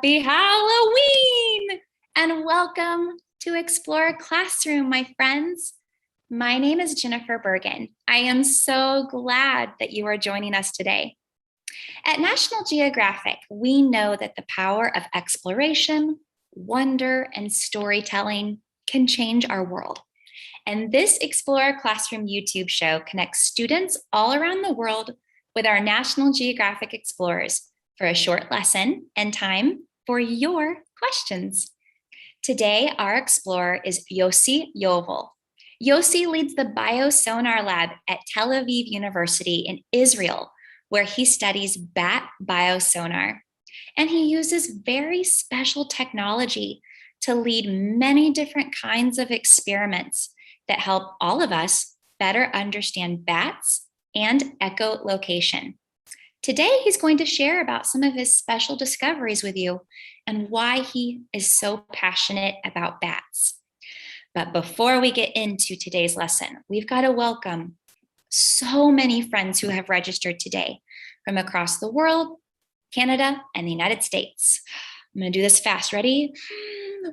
Happy Halloween and welcome to Explore Classroom, my friends. My name is Jennifer Bergen. I am so glad that you are joining us today. At National Geographic, we know that the power of exploration, wonder, and storytelling can change our world. And this Explore Classroom YouTube show connects students all around the world with our National Geographic explorers for a short lesson and time for your questions. Today, our explorer is Yossi Yovel. Yossi leads the Biosonar Lab at Tel Aviv University in Israel, where he studies bat biosonar. And he uses very special technology to lead many different kinds of experiments that help all of us better understand bats and echolocation. Today, he's going to share about some of his special discoveries with you and why he is so passionate about bats. But before we get into today's lesson, we've got to welcome so many friends who have registered today from across the world, Canada, and the United States. I'm going to do this fast. Ready?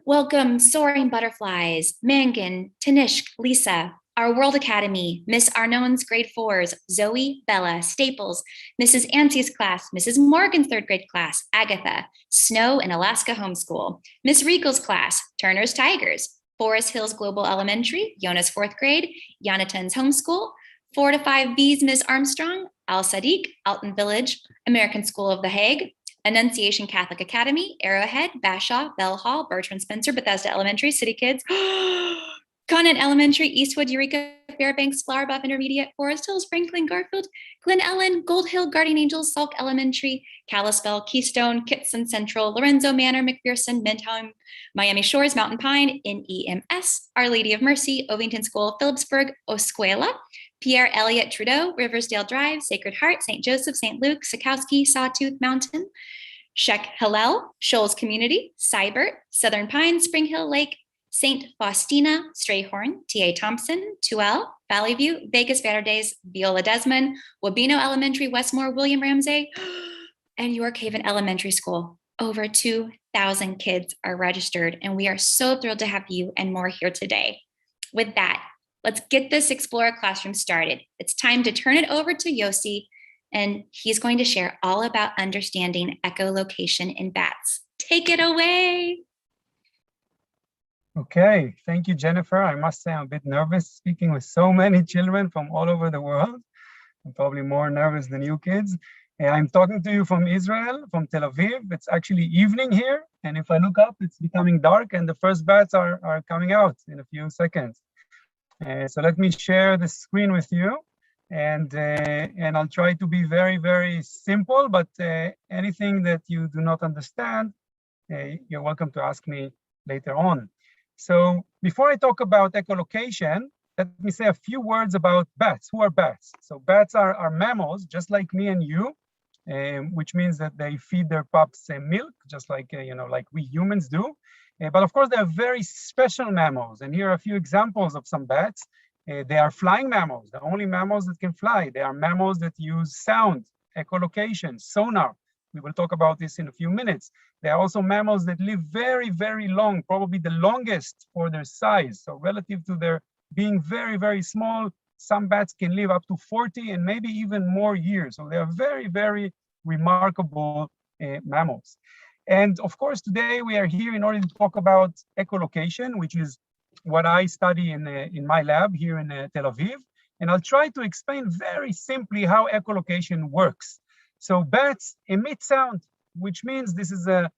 Welcome, Soaring Butterflies, Mangan, Tanishk, Lisa, our World Academy, Miss Arnone's grade 4s, Zoe, Bella, Staples, Mrs. Ansie's class, Mrs. Morgan's 3rd grade class, Agatha, Snow and Alaska Homeschool, Miss Riegel's class, Turner's Tigers, Forest Hills Global Elementary, Yona's 4th grade, Yonatan's Homeschool, 4 to 5B's Miss Armstrong, Al Sadiq, Alton Village, American School of The Hague, Annunciation Catholic Academy, Arrowhead, Bashaw, Bell Hall, Bertrand Spencer, Bethesda Elementary, City Kids, Conant Elementary, Eastwood, Eureka, Fairbanks, Flower Buff Intermediate, Forest Hills, Franklin, Garfield, Glen Ellen, Gold Hill, Guardian Angels, Salk Elementary, Kalispell, Keystone, Kitson Central, Lorenzo Manor, McPherson, Midtown, Miami Shores, Mountain Pine, NEMS, Our Lady of Mercy, Ovington School, Phillipsburg, Osceola, Pierre Elliott Trudeau, Riversdale Drive, Sacred Heart, St. Joseph, St. Luke, Sikowski, Sawtooth Mountain, Sheck Hillel, Shoals Community, Seibert, Southern Pine, Spring Hill Lake, St. Faustina, Strayhorn, T.A. Thompson, Tuel, Valley View, Vegas Verdes, Viola Desmond, Wabino Elementary, Westmore, William Ramsey, and York Haven Elementary School. Over 2,000 kids are registered, and we are so thrilled to have you and more here today. With that, let's get this Explorer Classroom started. It's time to turn it over to Yossi, and he's going to share all about understanding echolocation in bats. Take it away. Okay, thank you, Jennifer. I must say I'm a bit nervous speaking with so many children from all over the world. I'm probably more nervous than you kids. I'm talking to you from Israel, from Tel Aviv. It's actually evening here. And if I look up, it's becoming dark and the first bats are coming out in a few seconds. So let me share the screen with you. And I'll try to be very, very simple, but anything that you do not understand, you're welcome to ask me later on. So before I talk about echolocation, let me say a few words about bats. Who are bats? So bats are mammals, just like me and you, which means that they feed their pups milk, just like, like we humans do. But of course, they are very special mammals. And here are a few examples of some bats. They are flying mammals, the only mammals that can fly. They are mammals that use sound, echolocation, sonar. We will talk about this in a few minutes. They are also mammals that live very, very long, probably the longest for their size. So relative to their being very, very small, some bats can live up to 40 and maybe even more years. So they are very, very remarkable mammals. And of course, today we are here in order to talk about echolocation, which is what I study in my lab here in Tel Aviv. And I'll try to explain very simply how echolocation works. So bats emit sound, which means this is a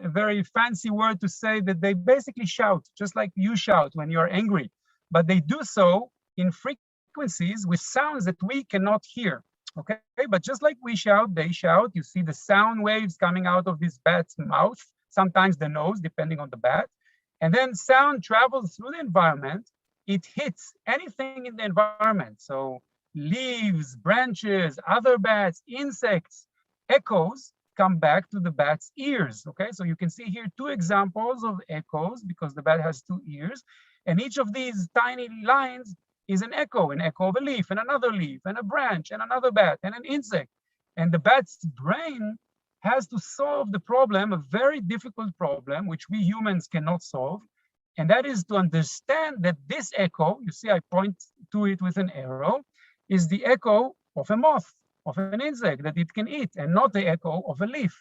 very fancy word to say that they basically shout, just like you shout when you're angry. But they do so in frequencies with sounds that we cannot hear. Okay, but just like we shout, they shout. You see the sound waves coming out of this bat's mouth, sometimes the nose, depending on the bat. And then sound travels through the environment. It hits anything in the environment. So leaves, branches, other bats, insects, echoes come back to the bat's ears. Okay, so you can see here 2 examples of echoes because the bat has 2 ears. And each of these tiny lines is an echo of a leaf and another leaf and a branch and another bat and an insect. And the bat's brain has to solve the problem, a very difficult problem, which we humans cannot solve. And that is to understand that this echo, you see, I point to it with an arrow, is the echo of a moth, of an insect that it can eat, and not the echo of a leaf.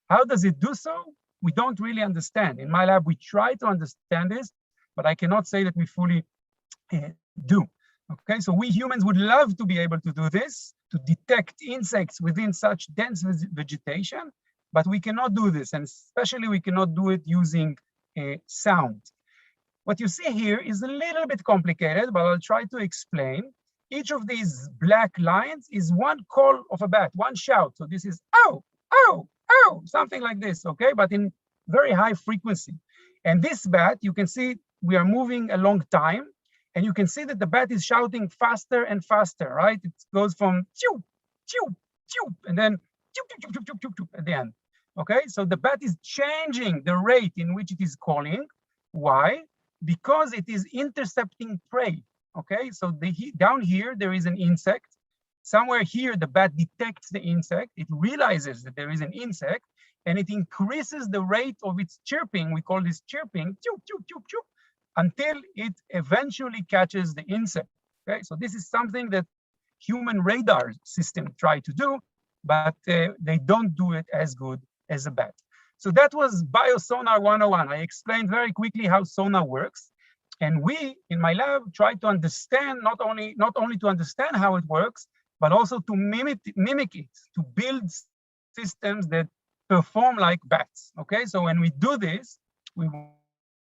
How does it do so? We don't really understand. In my lab, we try to understand this, but I cannot say that we fully do. Okay, so we humans would love to be able to do this, to detect insects within such dense vegetation, but we cannot do this, and especially we cannot do it using sound. What you see here is a little bit complicated, but I'll try to explain. Each of these black lines is one call of a bat, one shout. So this is oh, oh, oh, something like this, okay? But in very high frequency. And this bat, you can see we are moving a long time, and you can see that the bat is shouting faster and faster, right? It goes from chew, chew, chew, and then chew, chew, chew, chew, chew, chew at the end, okay? So the bat is changing the rate in which it is calling. Why? Because it is intercepting prey, okay? So down here, there is an insect. Somewhere here, the bat detects the insect. It realizes that there is an insect, and it increases the rate of its chirping. We call this chirping, choo, choo, choo, choo, until it eventually catches the insect, okay? So this is something that human radar system try to do, but they don't do it as good as a bat. So that was Biosonar 101. I explained very quickly how sonar works. And we, in my lab, try to understand, not only to understand how it works, but also to mimic it, to build systems that perform like bats, okay? So when we do this,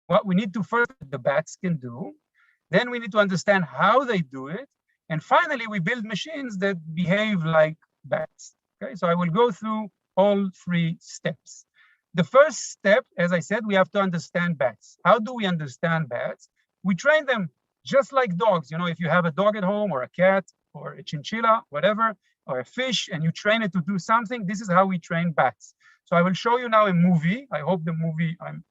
what we need to first, the bats can do, then we need to understand how they do it, and finally, we build machines that behave like bats, okay? So I will go through all three steps. The first step, as I said, we have to understand bats. How do we understand bats? We train them just like dogs. You know, if you have a dog at home or a cat or a chinchilla, whatever, or a fish, and you train it to do something, this is how we train bats. So I will show you now a movie. I hope the movie, I'm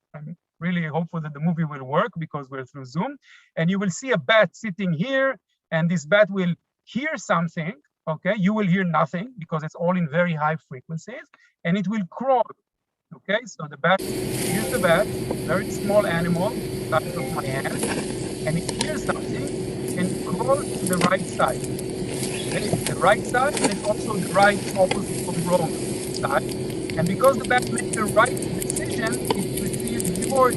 really hopeful that the movie will work because we're through Zoom. And you will see a bat sitting here, and this bat will hear something, okay? You will hear nothing because it's all in very high frequencies, and it will crawl. Okay, so the bat, here's the bat, very small animal, size of my hand, and it hears something and it crawls to the right side. Okay, it's the right side, and it's also the right opposite of wrong side. And because the bat makes the right decision, it receives reward.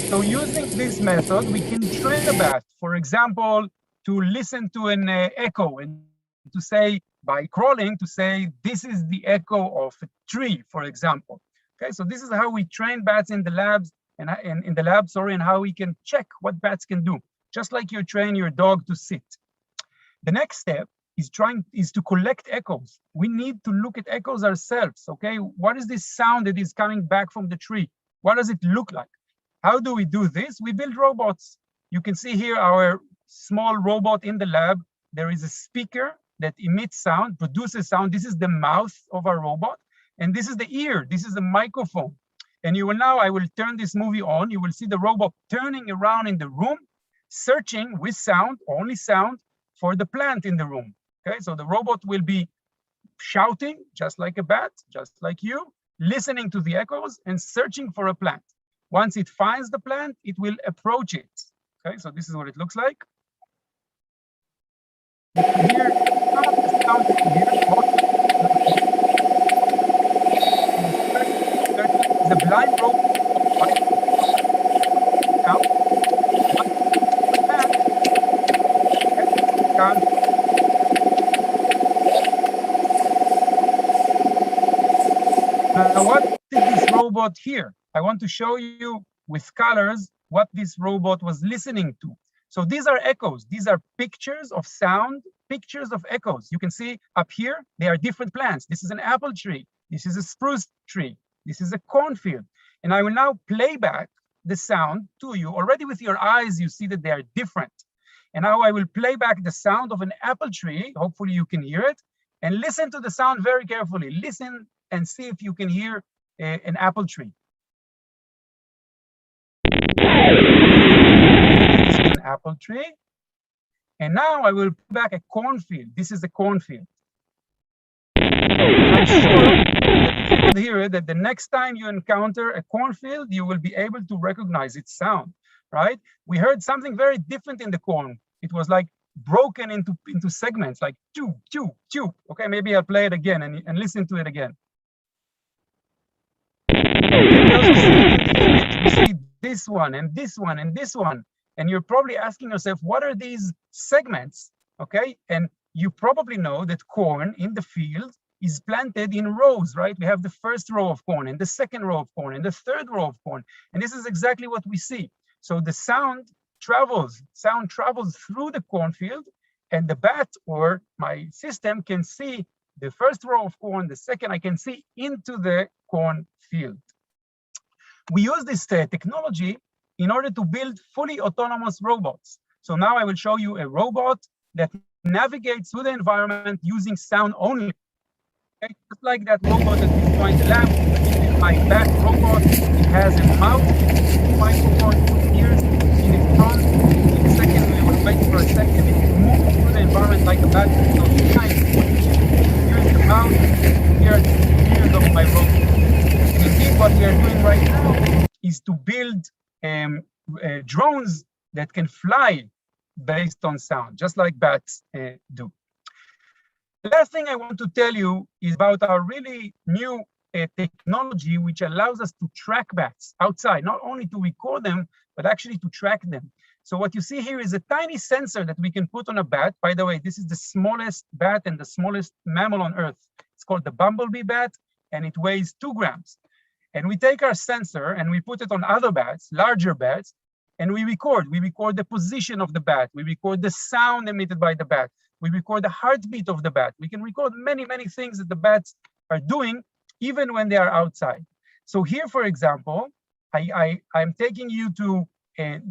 So using this method, we can train the bat, for example, to listen to an echo and to say, by crawling, to say, this is the echo of a tree, for example. Okay, so this is how we train bats in the labs, and how we can check what bats can do, just like you train your dog to sit. The next step is to collect echoes. We need to look at echoes ourselves, okay? What is this sound that is coming back from the tree? What does it look like? How do we do this? We build robots. You can see here our small robot in the lab. There is a speaker that emits sound, produces sound. This is the mouth of our robot. And this is the ear. This is the microphone. And I will turn this movie on. You will see the robot turning around in the room, searching with sound, only sound, for the plant in the room. Okay, so the robot will be shouting, just like a bat, just like you, listening to the echoes and searching for a plant. Once it finds the plant, it will approach it. Okay, so this is what it looks like. You can hear some of the sound you can hear. The blind robot Now, what did this robot hear? I want to show you with colors what this robot was listening to. So these are echoes. These are pictures of sound, pictures of echoes. You can see up here, they are different plants. This is an apple tree. This is a spruce tree. This is a cornfield. And I will now play back the sound to you. Already with your eyes, you see that they are different. And now I will play back the sound of an apple tree. Hopefully you can hear it. And listen to the sound very carefully. Listen and see if you can hear an apple tree. This is an apple tree. And now I will put back a cornfield. This is a cornfield. I'm sure that if you could hear it, that the next time you encounter a cornfield, you will be able to recognize its sound, right? We heard something very different in the corn. It was like broken into segments, like chew, chew, chew. Okay, maybe I'll play it again and listen to it again. And we also see it in the image. We see this one and this one and this one. And you're probably asking yourself, what are these segments? Okay, and you probably know that corn in the field is planted in rows, right? We have the first row of corn and the second row of corn and the third row of corn. And this is exactly what we see. So the sound travels through the cornfield, and the bat or my system can see the first row of corn, the second I can see into the cornfield. We use this technology in order to build fully autonomous robots. So now I will show you a robot that navigates through the environment using sound only. Okay? Just like that robot that we saw in the lab, this is my bat robot. It has a mouth, microphone, ears in its front. In a second, we will wait for a second. It moves through the environment like a bat. So here's the mouth, here's the ears of my robot. And indeed, what we are doing right now is to build drones that can fly based on sound, just like bats do. The last thing I want to tell you is about our really new technology, which allows us to track bats outside, not only to record them, but actually to track them. So what you see here is a tiny sensor that we can put on a bat. By the way, this is the smallest bat and the smallest mammal on Earth. It's called the bumblebee bat, and it weighs 2 grams. And we take our sensor and we put it on other bats, larger bats, and we record. We record the position of the bat. We record the sound emitted by the bat. We record the heartbeat of the bat. We can record many, many things that the bats are doing, even when they are outside. So here, for example, I'm taking you to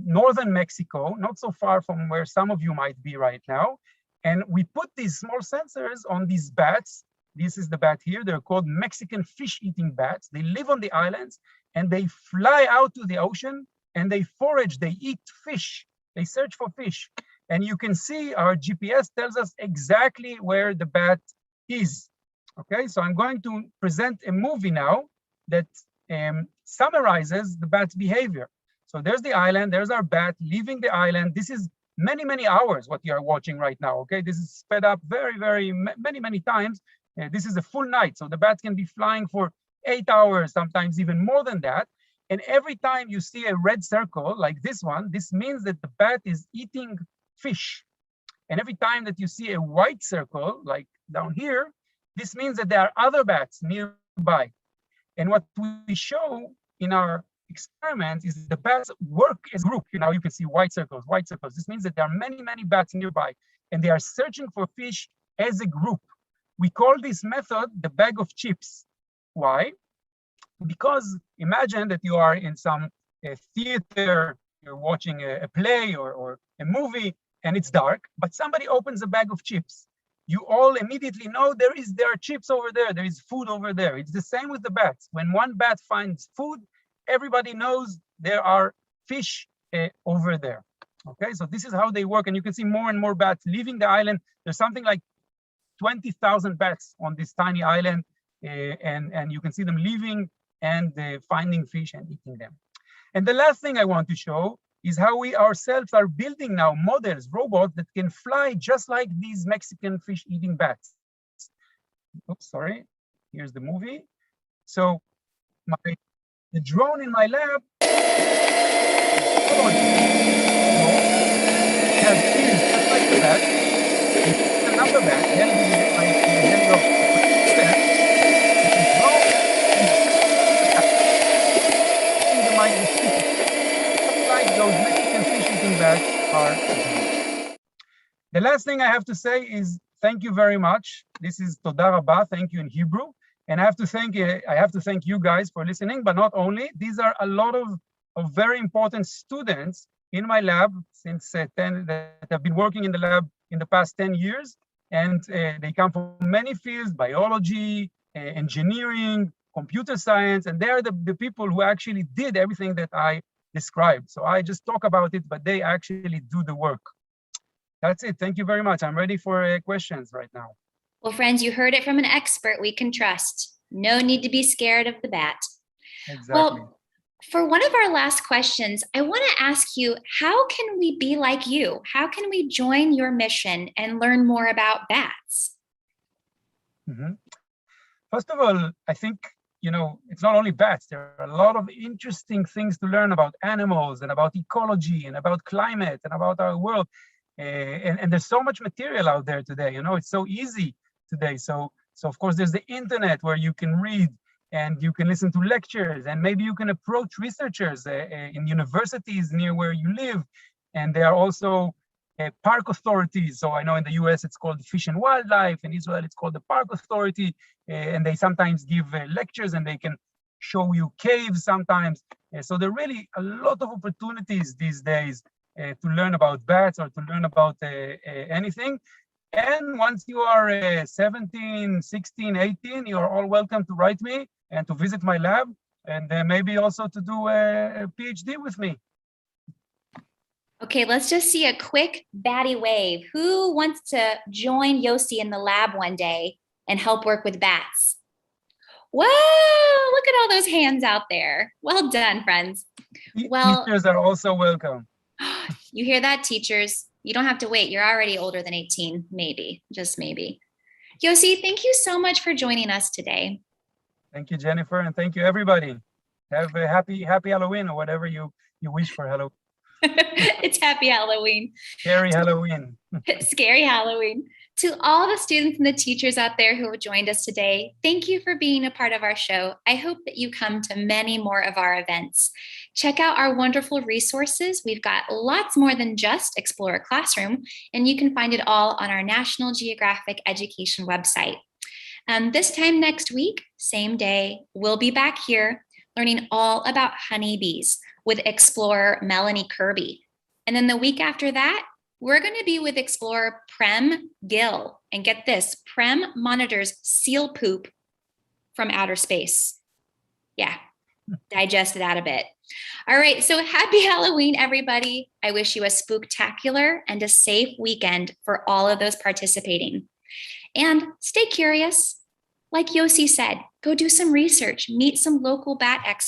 northern Mexico, not so far from where some of you might be right now. And we put these small sensors on these bats. This is the bat here. They're called Mexican fish-eating bats. They live on the islands and they fly out to the ocean and they forage, they eat fish. They search for fish. And you can see our GPS tells us exactly where the bat is. Okay, so I'm going to present a movie now that summarizes the bat's behavior. So there's the island, there's our bat leaving the island. This is many, many hours what you are watching right now, okay? This is sped up many times. This is a full night, so the bat can be flying for 8 hours, sometimes even more than that. And every time you see a red circle like this one, this means that the bat is eating fish. And every time that you see a white circle, like down here, this means that there are other bats nearby. And what we show in our experiment is the bats work as a group. Now you can see white circles, white circles. This means that there are many, many bats nearby, and they are searching for fish as a group. We call this method the bag of chips. Why? Because imagine that you are in some theater, you're watching a play or a movie, and it's dark, but somebody opens a bag of chips. You all immediately know there are chips over there, there is food over there. It's the same with the bats. When one bat finds food, everybody knows there are fish over there. Okay, so this is how they work, and you can see more and more bats leaving the island. There's something like 20,000 bats on this tiny island, and you can see them leaving and finding fish and eating them. And the last thing I want to show is how we ourselves are building now models, robots that can fly just like these Mexican fish-eating bats. Oops, sorry. Here's the movie. So the drone in my lab has ears just like the bat. It's another bat, held in my hand of the mind like those Mexican fish-eating bats are doing. The last thing I have to say is thank you very much. This is Toda Rabba, thank you in Hebrew. And I have to thank you guys for listening, but not only. These are a lot of very important students in my lab since 10 that have been working in the lab in the past 10 years. And they come from many fields, biology, engineering, computer science, and they're the people who actually did everything that I described. So I just talk about it, but they actually do the work. That's it. Thank you very much. I'm ready for questions right now. Well, friends, you heard it from an expert we can trust. No need to be scared of the bat. Exactly. Well, for one of our last questions, I want to ask you, how can we be like you? How can we join your mission and learn more about bats? Mhm. First of all, I think, it's not only bats. There are a lot of interesting things to learn about animals and about ecology and about climate and about our world. And there's so much material out there today. It's so easy today. So of course, there's the internet where you can read and you can listen to lectures, and maybe you can approach researchers in universities near where you live. And there are also park authorities. So I know in the US it's called Fish and Wildlife. In Israel it's called the Park Authority, and they sometimes give lectures, and they can show you caves sometimes. So there are really a lot of opportunities these days to learn about bats or to learn about anything. And once you are 17, 16, 18, you're all welcome to write me and to visit my lab, and maybe also to do a PhD with me. Okay, let's just see a quick batty wave. Who wants to join Yossi in the lab one day and help work with bats? Whoa, look at all those hands out there. Well done, friends. Well, Teachers are also welcome. you hear that, teachers? You don't have to wait. You're already older than 18, maybe, just maybe. Yossi, thank you so much for joining us today. Thank you, Jennifer, and thank you, everybody. Have a happy Halloween, or whatever you wish for Halloween. It's happy Halloween. Scary Halloween. Scary Halloween. To all the students and the teachers out there who have joined us today, thank you for being a part of our show. I hope that you come to many more of our events. Check out our wonderful resources. We've got lots more than just Explore a Classroom, and you can find it all on our National Geographic Education website. This time next week, same day, we'll be back here learning all about honeybees with explorer Melanie Kirby. And then the week after that, we're going to be with explorer Prem Gill. And get this, Prem monitors seal poop from outer space. Yeah, digest that a bit. All right, so happy Halloween, everybody. I wish you a spooktacular and a safe weekend for all of those participating. And stay curious. Like Yossi said, go do some research, meet some local bat experts.